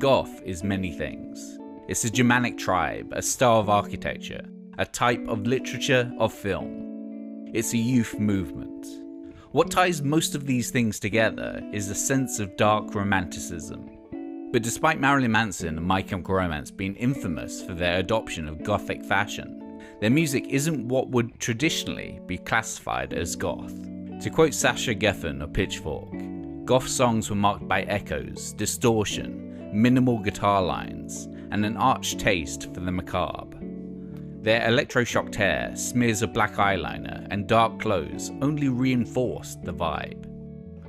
Goth is many things. It's a Germanic tribe, a style of architecture, a type of literature, of film. It's a youth movement. What ties most of these things together is a sense of dark romanticism. But despite Marilyn Manson and My Chemical Romance being infamous for their adoption of gothic fashion, their music isn't what would traditionally be classified as goth. To quote Sasha Geffen of Pitchfork, goth songs were marked by echoes, distortion, minimal guitar lines, and an arch taste for the macabre. Their electroshocked hair, smears of black eyeliner, and dark clothes only reinforced the vibe.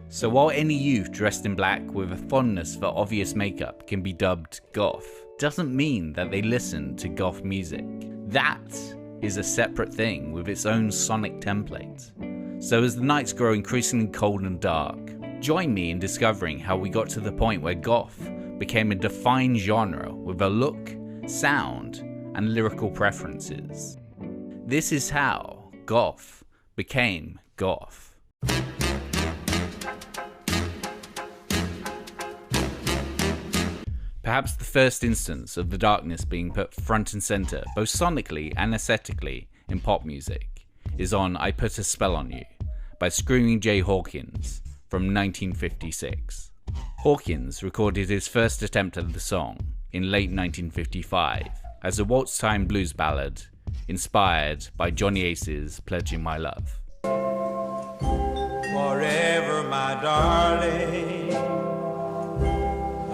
So while any youth dressed in black with a fondness for obvious makeup can be dubbed goth, doesn't mean that they listen to goth music. That is a separate thing with its own sonic template. So as the nights grow increasingly cold and dark, join me in discovering how we got to the point where goth became a defined genre with a look, sound, and lyrical preferences. This is how goth became goth. Perhaps the first instance of the darkness being put front and centre, both sonically and aesthetically, in pop music, is on I Put a Spell on You by Screamin Jay Hawkins from 1956. Hawkins recorded his first attempt at the song in late 1955 as a waltz-time blues ballad inspired by Johnny Ace's Pledging My Love. Forever, my darling,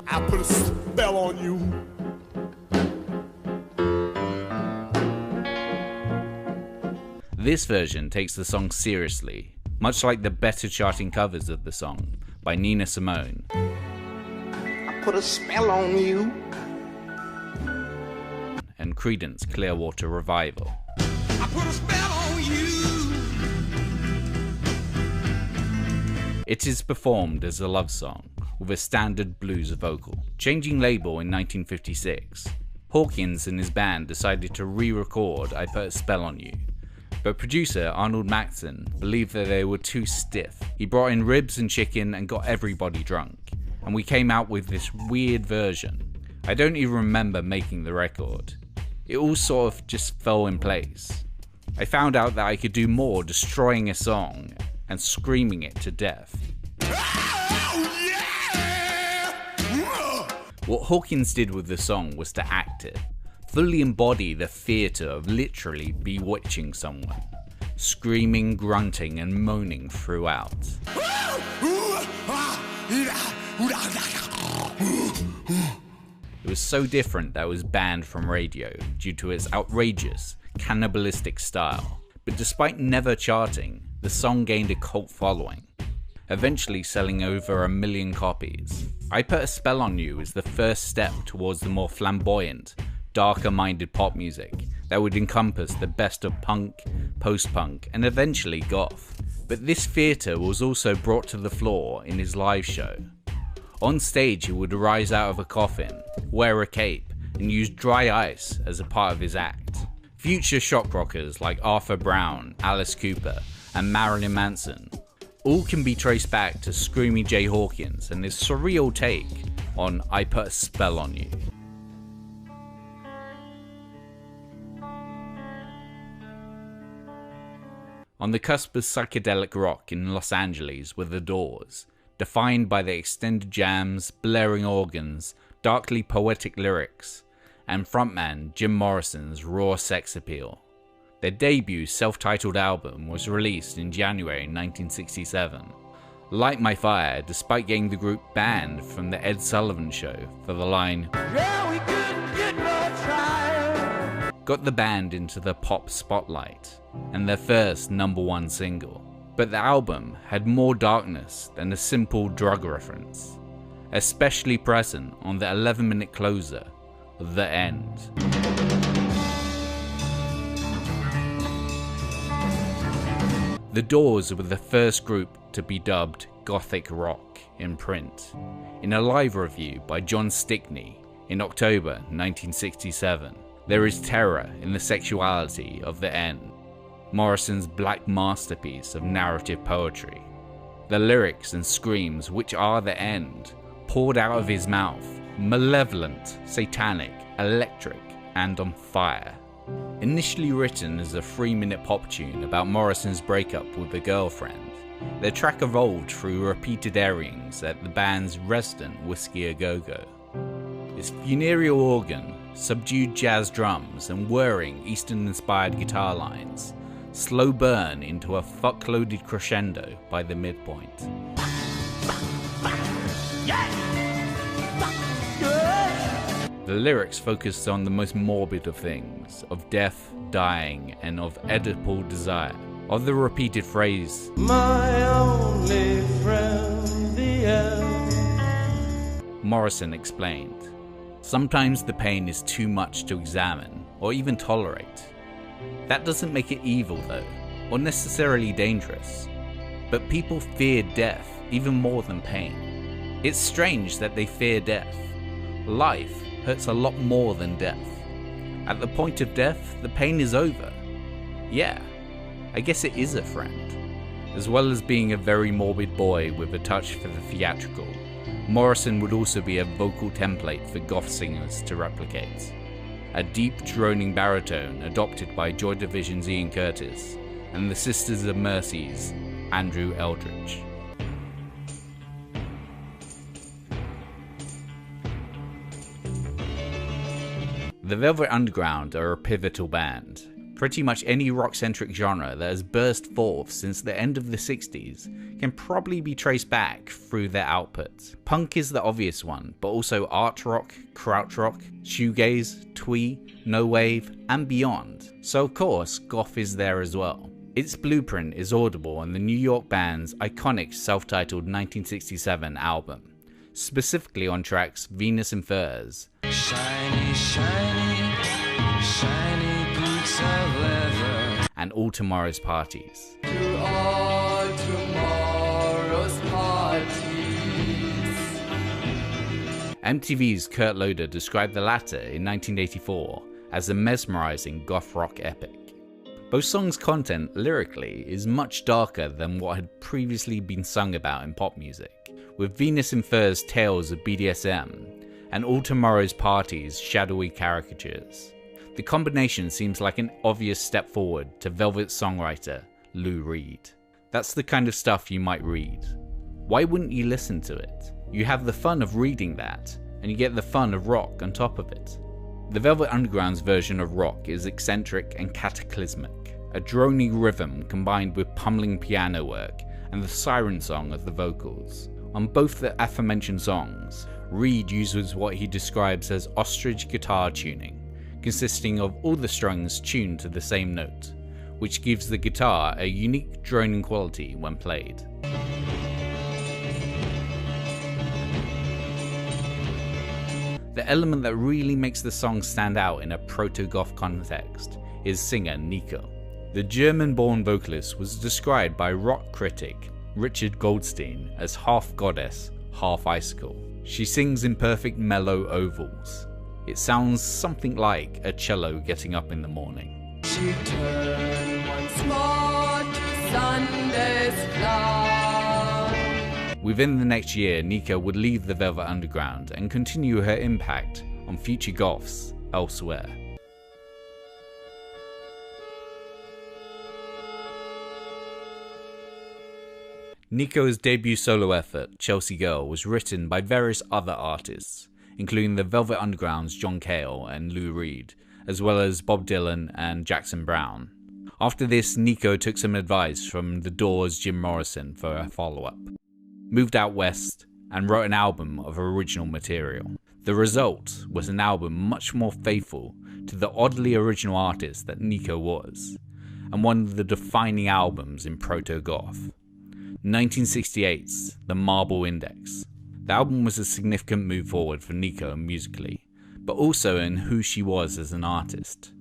I put a spell on you. This version takes the song seriously, much like the better charting covers of the song by Nina Simone. I put a spell on you. And Creedence Clearwater Revival. I put a spell on you. It is performed as a love song with a standard blues vocal. Changing label in 1956, Hawkins and his band decided to re-record I Put a Spell on You, but producer Arnold Maxon believed that they were too stiff. He brought in ribs and chicken and got everybody drunk, and we came out with this weird version. I don't even remember making the record. It all sort of just fell in place. I found out that I could do more destroying a song and screaming it to death. What Hawkins did with the song was to act it, fully embody the theatre of literally bewitching someone, screaming, grunting, and moaning throughout. It was so different that it was banned from radio due to its outrageous, cannibalistic style, but despite never charting, the song gained a cult following, eventually selling over 1 million copies. I Put a Spell on You is the first step towards the more flamboyant, darker-minded pop music that would encompass the best of punk, post-punk, and eventually goth. But this theatre was also brought to the floor in his live show. On stage he would rise out of a coffin, wear a cape, and use dry ice as a part of his act. Future shock rockers like Arthur Brown, Alice Cooper, and Marilyn Manson all can be traced back to Screamin Jay Hawkins and his surreal take on I Put a Spell on You. On the cusp of psychedelic rock in Los Angeles were the Doors, defined by their extended jams, blaring organs, darkly poetic lyrics, and frontman Jim Morrison's raw sex appeal. Their debut self-titled album was released in January 1967. Light My Fire, despite getting the group banned from the Ed Sullivan Show for the line, "Yeah, we couldn't get much higher," got the band into the pop spotlight, and their first #1 single. But the album had more darkness than a simple drug reference, especially present on the 11-minute closer, The End. The Doors were the first group to be dubbed gothic rock in print, in a live review by John Stickney in October 1967. There is terror in the sexuality of The End, Morrison's black masterpiece of narrative poetry. The lyrics and screams which are The End poured out of his mouth malevolent, satanic, electric, and on fire. Initially written as a 3-minute pop tune about Morrison's breakup with a girlfriend, the track evolved through repeated airings at the band's resident Whiskey A Go-Go. Its funereal organ, subdued jazz drums, and whirring Eastern-inspired guitar lines slow burn into a fuck-loaded crescendo by the midpoint. The lyrics focused on the most morbid of things, of death, dying, and of Oedipal desire. Of the repeated phrase, "My only friend, the end," Morrison explained, "Sometimes the pain is too much to examine, or even tolerate. That doesn't make it evil though, or necessarily dangerous. But people fear death even more than pain. It's strange that they fear death. Life hurts a lot more than death. At the point of death, the pain is over. Yeah, I guess it is a friend." As well as being a very morbid boy with a touch for the theatrical, Morrison would also be a vocal template for goth singers to replicate. A deep droning baritone adopted by Joy Division's Ian Curtis and the Sisters of Mercy's Andrew Eldridge. The Velvet Underground are a pivotal band. Pretty much any rock-centric genre that has burst forth since the end of the 60s can probably be traced back through their output. Punk is the obvious one, but also art rock, krautrock, shoegaze, twee, no wave, and beyond. So of course, goth is there as well. Its blueprint is audible on the New York band's iconic self-titled 1967 album, specifically on tracks Venus in Furs, Shiny, shiny, shiny boots of leather, and All Tomorrow's Parties. To all tomorrow's parties. MTV's Kurt Loder described the latter in 1984 as a mesmerizing goth rock epic. Both songs' content lyrically is much darker than what had previously been sung about in pop music, with Venus in Furs tales of BDSM and All Tomorrow's Parties shadowy caricatures. The combination seems like an obvious step forward to Velvet songwriter Lou Reed. That's the kind of stuff you might read. Why wouldn't you listen to it? You have the fun of reading that, and you get the fun of rock on top of it. The Velvet Underground's version of rock is eccentric and cataclysmic, a droning rhythm combined with pummeling piano work and the siren song of the vocals. On both the aforementioned songs, Reed uses what he describes as ostrich guitar tuning, consisting of all the strings tuned to the same note, which gives the guitar a unique droning quality when played. The element that really makes the song stand out in a proto-goth context is singer Nico. The German-born vocalist was described by rock critic Richard Goldstein as half goddess, half icicle. She sings in perfect mellow ovals. It sounds something like a cello getting up in the morning. She turned once more to Sunday's cloud. Within the next year, Nico would leave the Velvet Underground and continue her impact on future goths elsewhere. Nico's debut solo effort, Chelsea Girl, was written by various other artists, including the Velvet Underground's John Cale and Lou Reed, as well as Bob Dylan and Jackson Browne. After this, Nico took some advice from The Doors' Jim Morrison for a follow-up, moved out west, and wrote an album of original material. The result was an album much more faithful to the oddly original artist that Nico was, and one of the defining albums in proto-goth. 1968's The Marble Index. The album was a significant move forward for Nico musically, but also in who she was as an artist.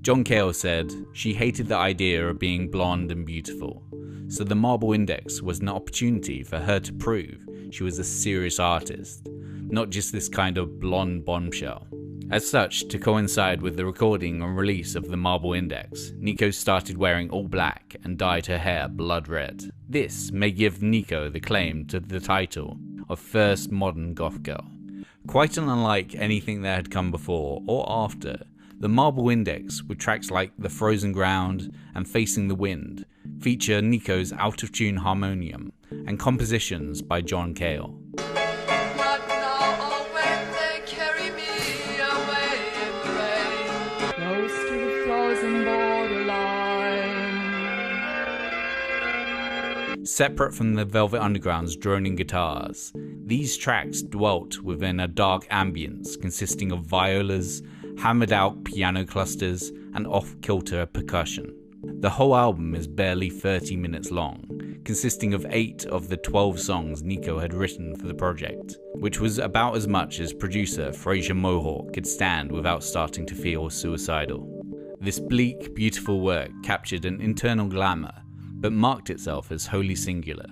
John Cale said she hated the idea of being blonde and beautiful, so The Marble Index was an opportunity for her to prove she was a serious artist, not just this kind of blonde bombshell. As such, to coincide with the recording and release of The Marble Index, Nico started wearing all black and dyed her hair blood red. This may give Nico the claim to the title of first modern goth girl, Quite unlike anything that had come before or after, the Marble Index, with tracks like The Frozen Ground and Facing the Wind, feature Nico's out-of-tune harmonium and compositions by John Cale. Separate from the Velvet Underground's droning guitars, these tracks dwelt within a dark ambience consisting of violas, hammered out piano clusters, and off-kilter percussion. The whole album is barely 30 minutes long, consisting of 8 of the 12 songs Nico had written for the project, which was about as much as producer Fraser Mohawk could stand without starting to feel suicidal. This bleak, beautiful work captured an internal glamour, but marked itself as wholly singular.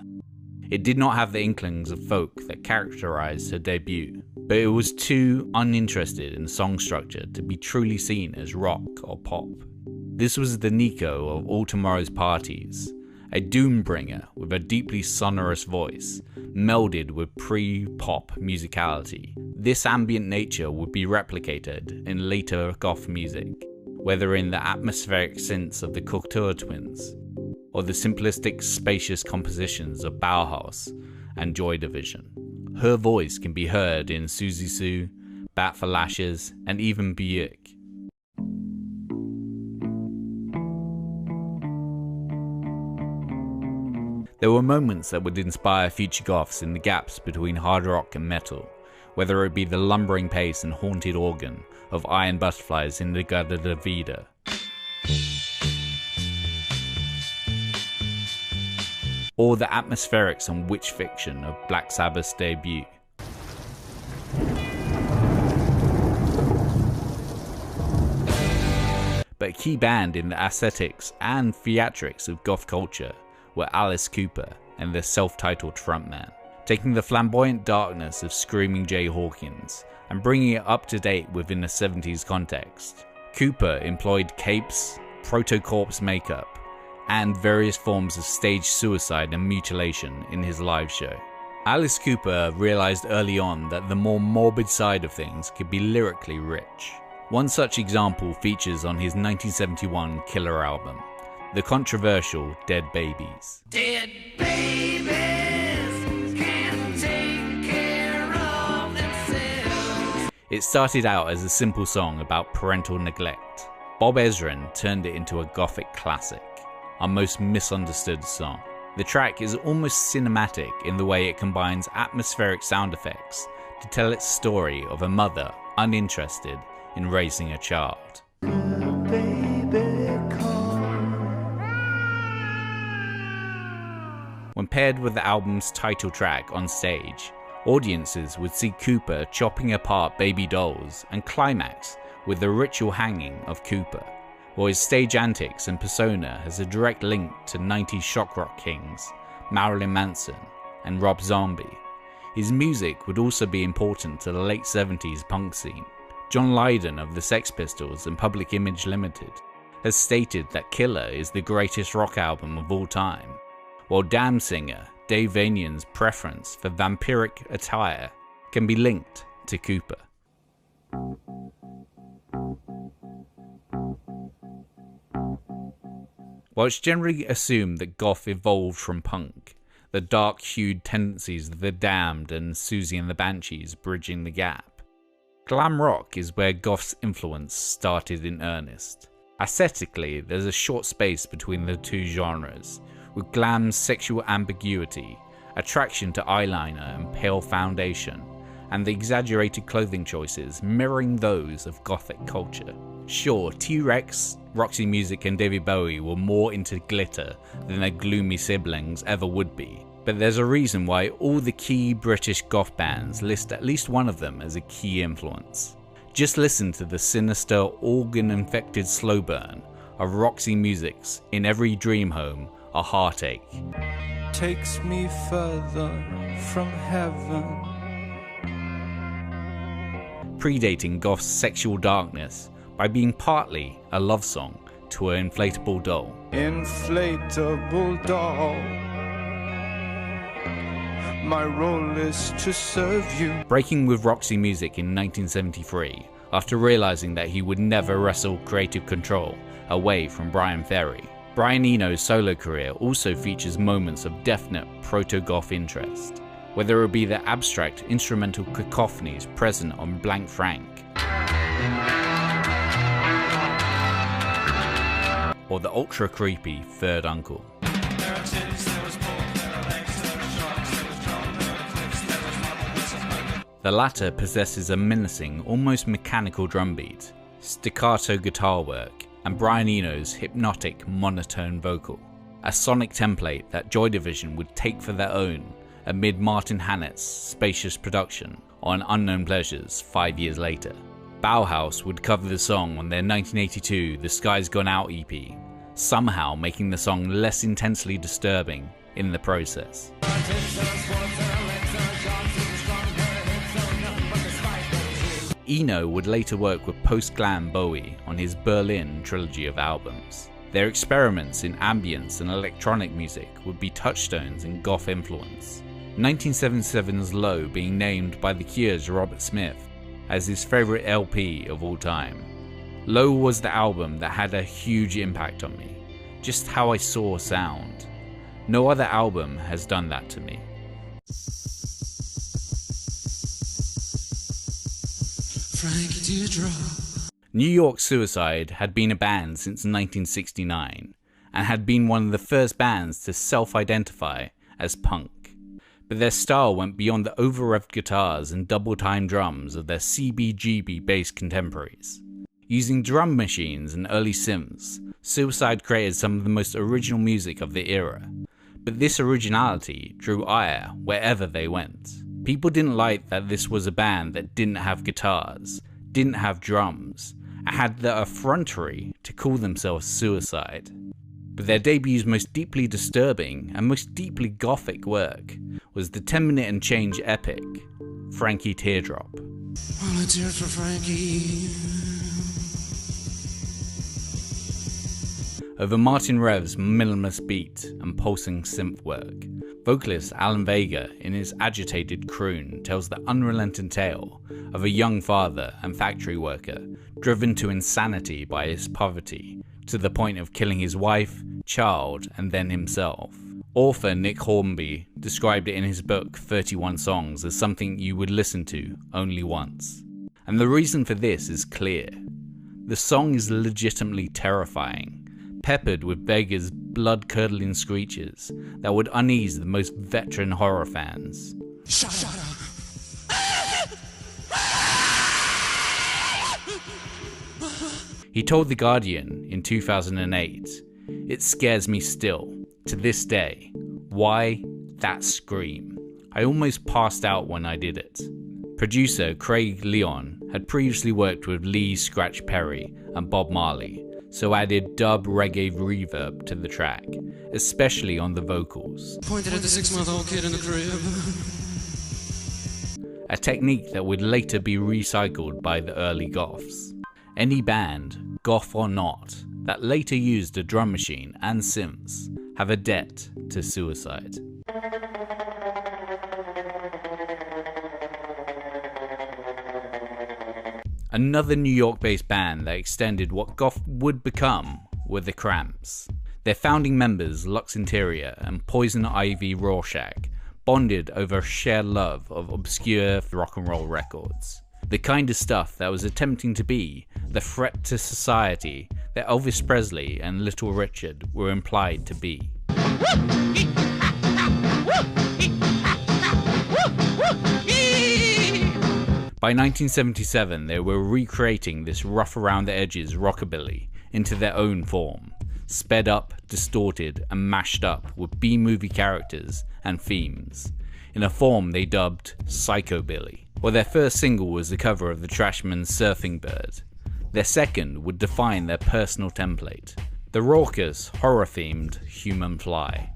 It did not have the inklings of folk that characterized her debut, but it was too uninterested in song structure to be truly seen as rock or pop. This was the Nico of All Tomorrow's Parties, a doombringer with a deeply sonorous voice, melded with pre-pop musicality. This ambient nature would be replicated in later goth music, whether in the atmospheric synths of the Cocteau Twins, or the simplistic, spacious compositions of Bauhaus and Joy Division. Her voice can be heard in Suzy Sue, Bat for Lashes, and even Buick. There were moments that would inspire future goths in the gaps between hard rock and metal, whether it be the lumbering pace and haunted organ of Iron Butterflies in the Gada da Vida, or the atmospherics and witch fiction of Black Sabbath's debut. But a key band in the aesthetics and theatrics of goth culture were Alice Cooper and their self-titled frontman, taking the flamboyant darkness of Screamin Jay Hawkins and bringing it up to date within a 70s context. Cooper employed capes, proto-corpse makeup, and various forms of staged suicide and mutilation in his live show. Alice Cooper realized early on that the more morbid side of things could be lyrically rich. One such example features on his 1971 Killer album, the controversial Dead Babies. Dead babies can't take care of themselves. It started out as a simple song about parental neglect. Bob Ezrin turned it into a gothic classic, our most misunderstood song. The track is almost cinematic in the way it combines atmospheric sound effects to tell its story of a mother uninterested in raising a child. When paired with the album's title track on stage, audiences would see Cooper chopping apart baby dolls and climax with the ritual hanging of Cooper, while his stage antics and persona has a direct link to 90s shock rock kings Marilyn Manson and Rob Zombie. His music would also be important to the late 70s punk scene. John Lydon of the Sex Pistols and Public Image Limited has stated that Killer is the greatest rock album of all time, while Damned singer Dave Vanian's preference for vampiric attire can be linked to Cooper. While it's generally assumed that goth evolved from punk, the dark-hued tendencies of The Damned and Susie and the Banshees bridging the gap, glam rock is where goth's influence started in earnest. Aesthetically, there's a short space between the two genres, with glam's sexual ambiguity, attraction to eyeliner and pale foundation, and the exaggerated clothing choices mirroring those of gothic culture. Sure, T-Rex, Roxy Music and David Bowie were more into glitter than their gloomy siblings ever would be, but there's a reason why all the key British goth bands list at least one of them as a key influence. Just listen to the sinister, organ-infected slow burn of Roxy Music's In Every Dreamhome, a Heartache. Takes me further from heaven. Predating goth's sexual darkness by being partly a love song to an inflatable doll. Inflatable doll. My role is to serve you. Breaking with Roxy Music in 1973, after realizing that he would never wrestle creative control away from Brian Ferry. Brian Eno's solo career also features moments of definite proto-goth interest, whether it be the abstract instrumental cacophonies present on Blank Frank, or the ultra creepy Third Uncle. The latter possesses a menacing, almost mechanical drum beat, staccato guitar work, and Brian Eno's hypnotic monotone vocal, a sonic template that Joy Division would take for their own amid Martin Hannett's spacious production on Unknown Pleasures 5 years later. Bauhaus would cover the song on their 1982 The Sky's Gone Out EP, somehow making the song less intensely disturbing in the process. Eno would later work with post-glam Bowie on his Berlin trilogy of albums. Their experiments in ambience and electronic music would be touchstones in goth influence, 1977's Low being named by The Cure's Robert Smith as his favourite LP of all time. Low was the album that had a huge impact on me, just how I saw sound. No other album has done that to me. Frankie Teardrop. New York Suicide had been a band since 1969 and had been one of the first bands to self-identify as punk, but their style went beyond the over-revved guitars and double-time drums of their CBGB-based contemporaries. Using drum machines and early synths, Suicide created some of the most original music of the era, but this originality drew ire wherever they went. People didn't like that this was a band that didn't have guitars, didn't have drums, and had the effrontery to call themselves Suicide. But their debut's most deeply disturbing and most deeply gothic work was the 10-minute and change epic, Frankie Teardrop. All a tear for Frankie. Over Martin Rev's minimalist beat and pulsing synth work, vocalist Alan Vega in his agitated croon tells the unrelenting tale of a young father and factory worker driven to insanity by his poverty, to the point of killing his wife, child, and then himself. Author Nick Hornby described it in his book 31 Songs as something you would listen to only once. And the reason for this is clear. The song is legitimately terrifying, peppered with Vega's blood-curdling screeches that would unease the most veteran horror fans. Shut up. He told The Guardian in 2008, "It scares me still, to this day. Why? That scream. I almost passed out when I did it." Producer Craig Leon had previously worked with Lee Scratch Perry and Bob Marley, so added dub reggae reverb to the track, especially on the vocals. Pointed at the 6-month-old kid in the crib. A technique that would later be recycled by the early goths. Any band, goth or not, that later used a drum machine and synths have a debt to Suicide. Another New York-based band that extended what goth would become were the Cramps. Their founding members, Lux Interior and Poison Ivy Rorschach, bonded over a shared love of obscure rock and roll records. The kind of stuff that was attempting to be the threat to society that Elvis Presley and Little Richard were implied to be. By 1977, they were recreating this rough around the edges rockabilly into their own form, sped up, distorted, and mashed up with B-movie characters and themes, in a form they dubbed Psychobilly. While their first single was the cover of the Trashman's Surfing Bird, their second would define their personal template, the raucous, horror-themed Human Fly.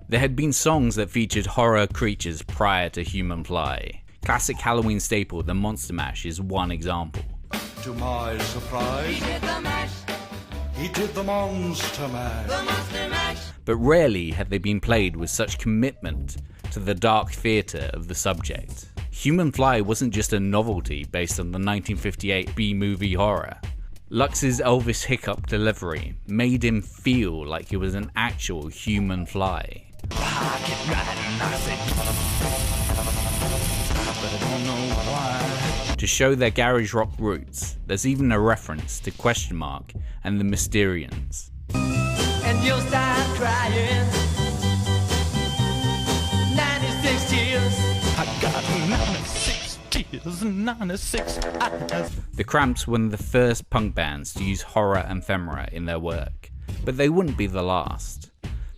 There had been songs that featured horror creatures prior to Human Fly. Classic Halloween staple The Monster Mash is one example. To my surprise, He did the mash. he did the monster mash. The monster mash. but rarely had they been played with such commitment to the dark theatre of the subject. Human Fly wasn't just a novelty based on the 1958 B-movie horror. Lux's Elvis hiccup delivery made him feel like he was an actual human fly. To show their garage rock roots, there's even a reference to Question Mark and the Mysterians. And you'll start crying. 96 tears. I got 96 tears and 96 eyes. The Cramps were one of the first punk bands to use horror and ephemera in their work, but they wouldn't be the last.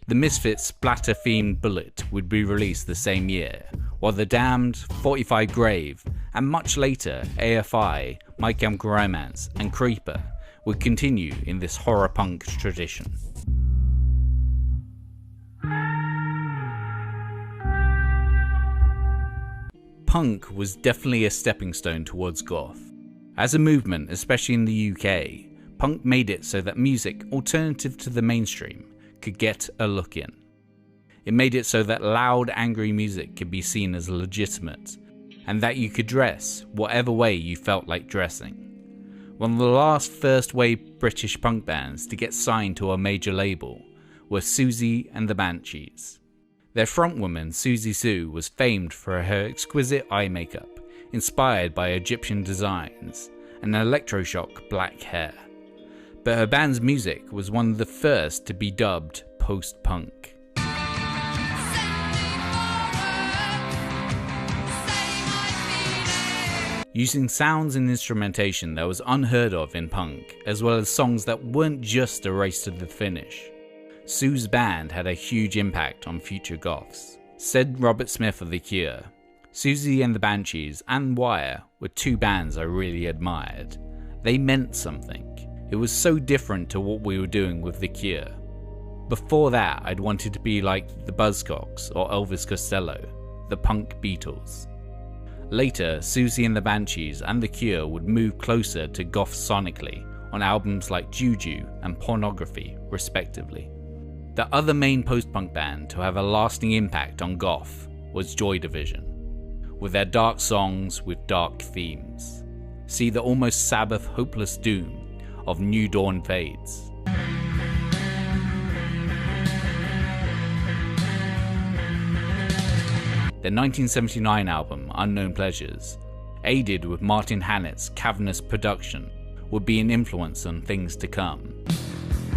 The Misfits' splatter-themed Bullet would be released the same year, while The Damned, 45 Grave, and much later AFI, My Chemical Romance, and Creeper would continue in this horror punk tradition. Punk was definitely a stepping stone towards goth. As a movement, especially in the UK, punk made it so that music alternative to the mainstream could get a look in. It made it so that loud, angry music could be seen as legitimate, and that you could dress whatever way you felt like dressing. One of the last first-wave British punk bands to get signed to a major label were Siouxsie and the Banshees. Their frontwoman, Siouxsie Sioux, was famed for her exquisite eye makeup, inspired by Egyptian designs, and electroshock black hair. But her band's music was one of the first to be dubbed post-punk. Using sounds and instrumentation that was unheard of in punk, as well as songs that weren't just a race to the finish. Sioux's band had a huge impact on future goths. Said Robert Smith of The Cure, Siouxsie and the Banshees and Wire were two bands I really admired. They meant something. It was so different to what we were doing with The Cure. Before that, I'd wanted to be like the Buzzcocks or Elvis Costello, the punk Beatles. Later, Siouxsie and the Banshees and The Cure would move closer to goth sonically on albums like Juju and Pornography, respectively. The other main post-punk band to have a lasting impact on goth was Joy Division, with their dark songs with dark themes. See the almost Sabbath hopeless doom of New Dawn Fades. Their 1979 album, Unknown Pleasures, aided with Martin Hannett's cavernous production, would be an influence on things to come.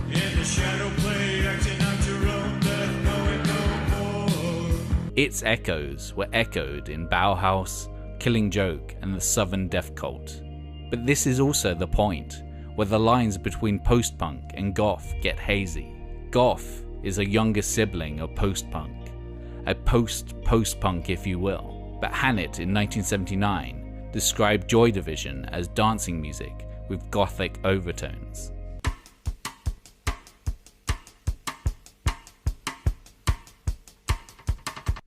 In the shadow play, acting out your own death, knowing no more. Its echoes were echoed in Bauhaus, Killing Joke, and the Southern Death Cult. But this is also the point, where the lines between post-punk and goth get hazy. Goth is a younger sibling of post-punk, a post-post-punk if you will, but Hannett in 1979 described Joy Division as dancing music with gothic overtones.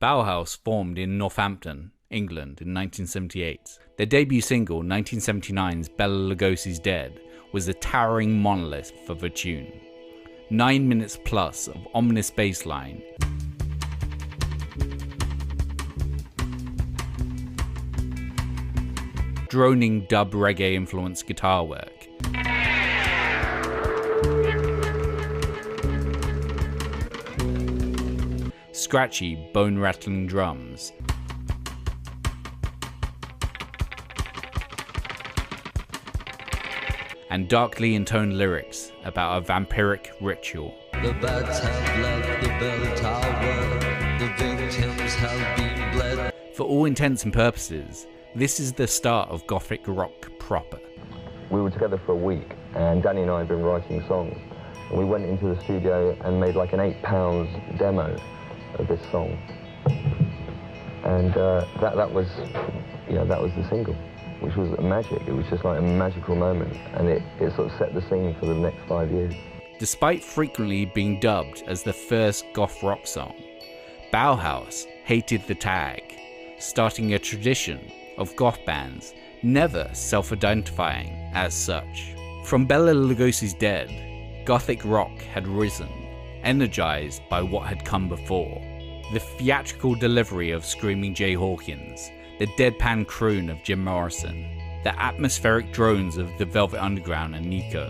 Bauhaus formed in Northampton, England in 1978. Their debut single, 1979's Bela Lugosi's Dead, was a towering monolith of a tune. 9 minutes plus of ominous bass line, droning dub reggae influenced guitar work, scratchy bone rattling drums, and darkly intoned lyrics about a vampiric ritual. The bats have left the bell tower, the victims have been bled. For all intents and purposes, this is the start of gothic rock proper. We were together for a week, and Danny and I had been writing songs. And we went into the studio and made like an 8-pound demo of this song. And that was the single, which was magic. It was just like a magical moment, and it sort of set the scene for the next 5 years. Despite frequently being dubbed as the first goth rock song, Bauhaus hated the tag, starting a tradition of goth bands never self-identifying as such. From Bela Lugosi's Dead, gothic rock had risen, energized by what had come before. The theatrical delivery of Screamin Jay Hawkins, the deadpan croon of Jim Morrison, the atmospheric drones of the Velvet Underground and Nico,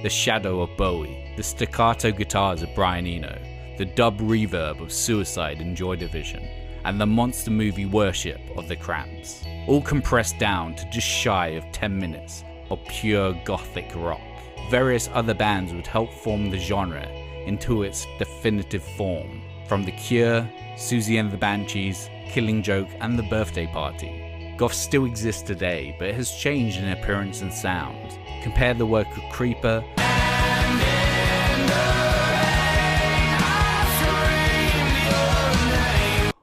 the shadow of Bowie, the staccato guitars of Brian Eno, the dub reverb of Suicide and Joy Division, and the monster movie worship of the Cramps, all compressed down to just shy of 10 minutes of pure gothic rock. Various other bands would help form the genre into its definitive form, from The Cure, Susie and the Banshees, Killing Joke and The Birthday Party. Goth still exists today, but it has changed in appearance and sound. Compare the work of Creeper,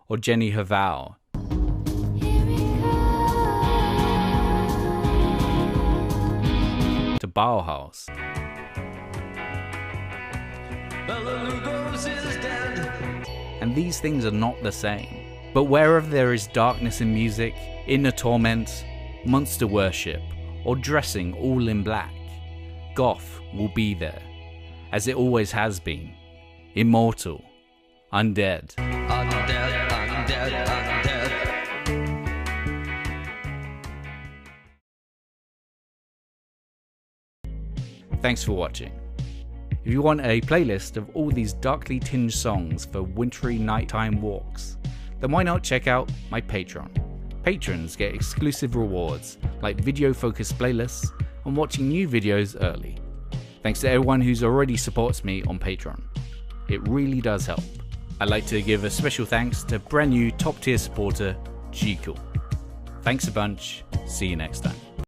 or Jenny Haval, to Bauhaus. Bela Lugosi's dead. And these things are not the same. But wherever there is darkness in music, inner torment, monster worship, or dressing all in black, goth will be there, as it always has been. Immortal, undead. Undead, undead, undead. Thanks for watching. If you want a playlist of all these darkly tinged songs for wintry nighttime walks, then why not check out my Patreon. Patrons get exclusive rewards like video focused playlists and watching new videos early. Thanks to everyone who's already supports me on Patreon. It really does help. I'd like to give a special thanks to brand new top tier supporter G Cool. Thanks a bunch, see you next time.